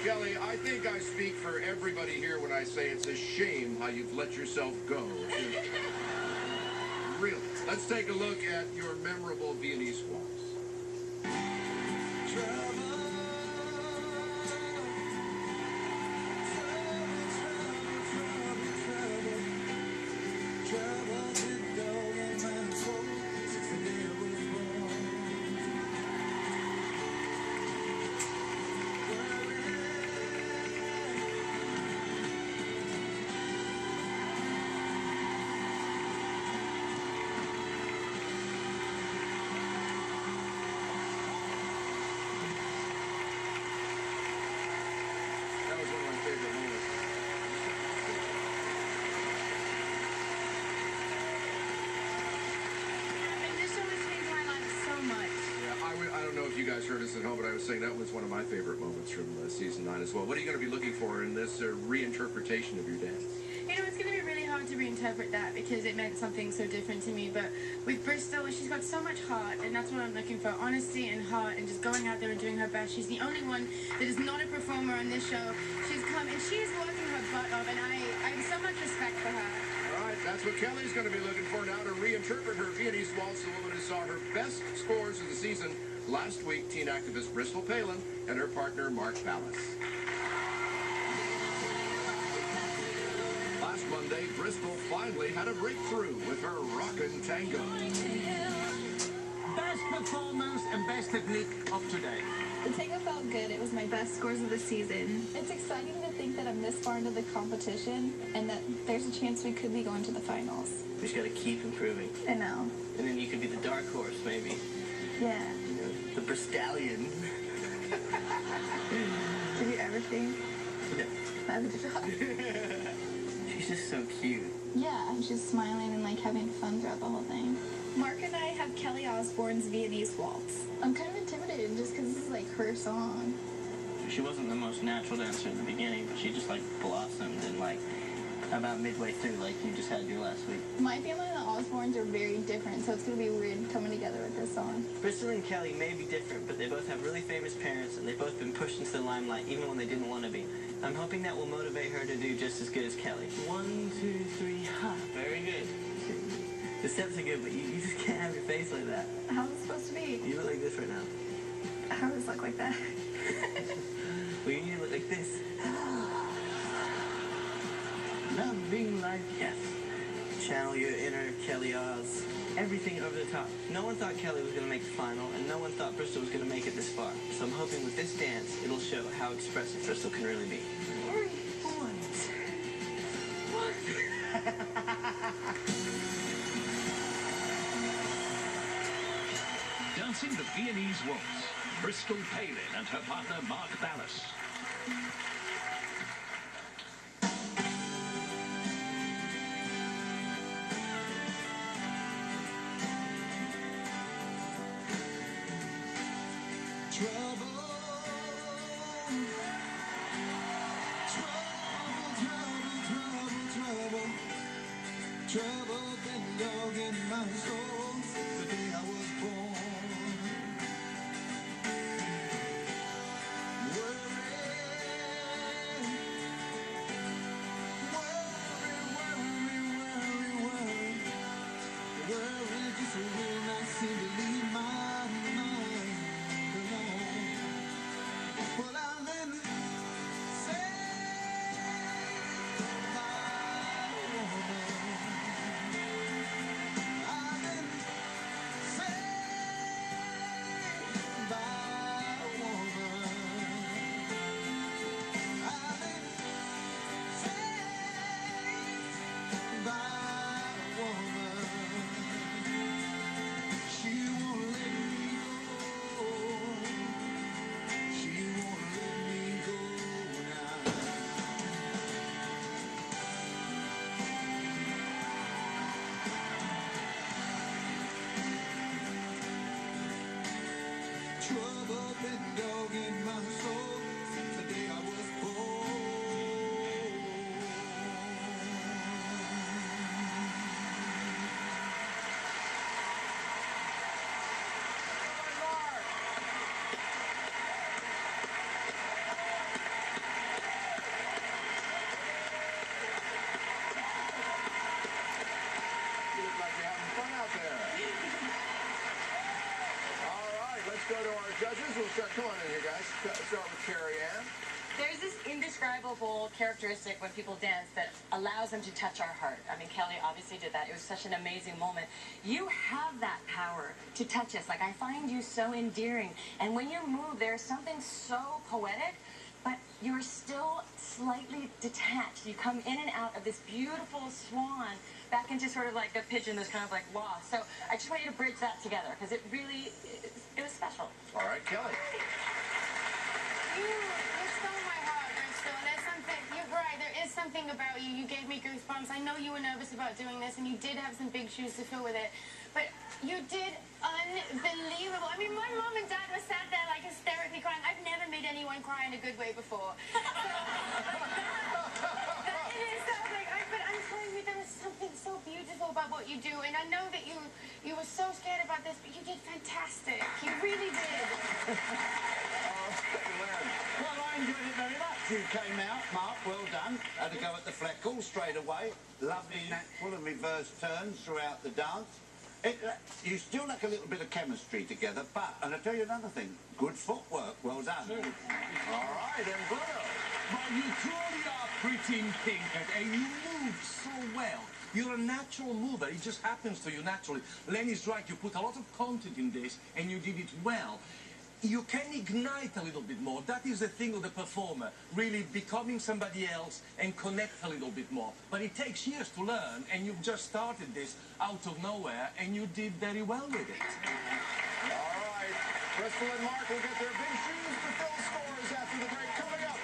Kelly, I think I speak for everybody here when I say it's a shame how you've let yourself go. Really. Let's take a look at your memorable Viennese waltz. That was one of my favorite moments. And this show has changed my life so much. Yeah, I don't know if you guys heard us at home, but I was saying that was one of my favorite moments from season 9 as well. What are you going to be looking for in this reinterpretation of your dance? You know, it's going to be really hard to reinterpret that because it meant something so different to me. But with Bristol, she's got so much heart, and that's what I'm looking for. Honesty and heart, and just going out there and doing her best. She's the only one that is not a performer on this show. She's come, and she is working her butt off, and I have so much respect for her. All right, that's what Kelly's going to be looking for now to reinterpret her Viennese waltz, the woman who saw her best scores of the season last week, teen activist Bristol Palin and her partner Mark Ballas. Last Monday, Bristol finally had a breakthrough with her rockin' tango. Best performance and best technique up to date. The tango felt good. It was my best scores of the season. It's exciting to think that I'm this far into the competition and that there's a chance we could be going to the finals. We just gotta keep improving. I know. And then you could be the dark horse, maybe. Yeah. You know, the Bristolian. Did you ever think Yeah. I would drop? She's just so cute. Yeah, I'm just smiling and like having fun throughout the whole thing. Mark and I have Kelly Osbourne's Viennese waltz. I'm kind of intimidated just because this is like her song. She wasn't the most natural dancer in the beginning, but she just like blossomed and like about midway through, like you just had your last week. My family and the Osbournes are very different, so it's going to be weird coming together with this song. Bristol and Kelly may be different, but they both have really famous parents, and they've both been pushed into the limelight even when they didn't want to be. I'm hoping that will motivate her to do just as good as Kelly. 1, 2, 3, ha! Very good. The steps are good, but you just can't have your face like that. How's it supposed to be? You look like this right now. How does it look like that? Well, you need to look like this. Loving life, yes. Channel your inner Kelly Oz. Everything over the top. No one thought Kelly was going to make the final, and no one thought Bristol was going to make it this far. So I'm hoping with this dance, it'll show how expressive Bristol can really be. 3, 4, 1. Dancing the Viennese waltz, Bristol Palin and her partner Mark Ballas. Trouble been dogging my soul the day I was born. Worry just will not seem to leave my mind alone. Well, I've been saved by a woman. I've been saved by a woman. I've been saved by a woman. She won't let me go. She won't let me go now. Trouble been dogging my soul since the day I was born. go to our judges. We'll start. Come on in here, guys. Start with Carrie Ann. There's this indescribable characteristic when people dance that allows them to touch our heart. I mean, Kelly obviously did that. It was such an amazing moment. You have that power to touch us. Like, I find you so endearing. And when you move, there's something so poetic, but you're still slightly detached. You come in and out of this beautiful swan back into sort of like a pigeon that's kind of like lost. So I just want you to bridge that together because it really, it was special. All right, Kelly. You stole my heart, Bristol. There's something, you're right, there is something about you. You gave me goosebumps. I know you were nervous about doing this, and you did have some big shoes to fill with it. But you did unbelievable. I mean, my mom and dad were sat there like hysterically crying. I've never made anyone cry in a good way before. But I'm telling you, there is something so beautiful about what you do. And I know that you were so scared about this, but you did fantastic. You really did. Well, I enjoyed it very much. You came out, Mark, well done. Had to go at the fleckle straight away. Lovely, natural and reverse turns throughout the dance. You still lack a little bit of chemistry together, but, and I'll tell you another thing, good footwork, well done. All right, and Bruno. Well, you truly are pretty in pink, and you move so well. You're a natural mover. It just happens to you naturally. Lenny's right. You put a lot of content in this, and you did it well. You can ignite a little bit more. That is the thing of the performer, really becoming somebody else and connect a little bit more. But it takes years to learn, and you've just started this out of nowhere, and you did very well with it. All right, Bristol and Mark will get their big shoes to fill scores after the break. Coming up.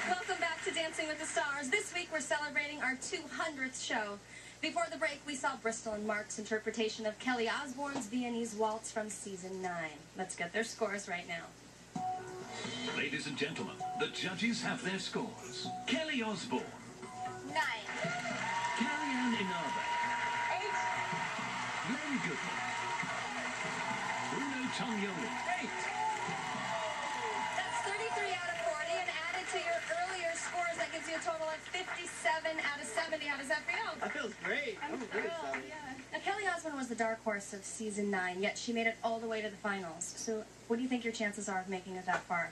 Welcome back to Dancing with the Stars. This week we're celebrating our 200th show. Before the break, we saw Bristol and Mark's interpretation of Kelly Osbourne's Viennese Waltz from Season 9. Let's get their scores right now. Ladies and gentlemen, the judges have their scores. Kelly Osbourne. 9. Carrie Ann Inaba. 8. Glenn Goodman. Bruno Tognoli. 8. That's 33 out of 40, and added to your earlier scores, that gives you a total of 57 out of 70. How does that feel? That feels great. I'm really excited. Now, Kelly Osbourne was the dark horse of Season 9, yet she made it all the way to the finals. So what do you think your chances are of making it that far?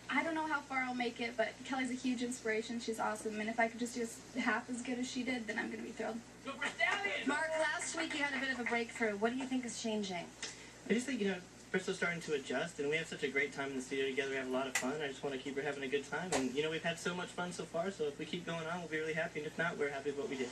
I don't know how far I'll make it, but Kelly's a huge inspiration. She's awesome, and if I could just do half as good as she did, then I'm going to be thrilled. Mark, last week you had a bit of a breakthrough. What do you think is changing? I just think, Bristol's starting to adjust, and we have such a great time in the studio together. We have a lot of fun. I just want to keep her having a good time. And, we've had so much fun so far, so if we keep going on, we'll be really happy. And if not, we're happy with what we did.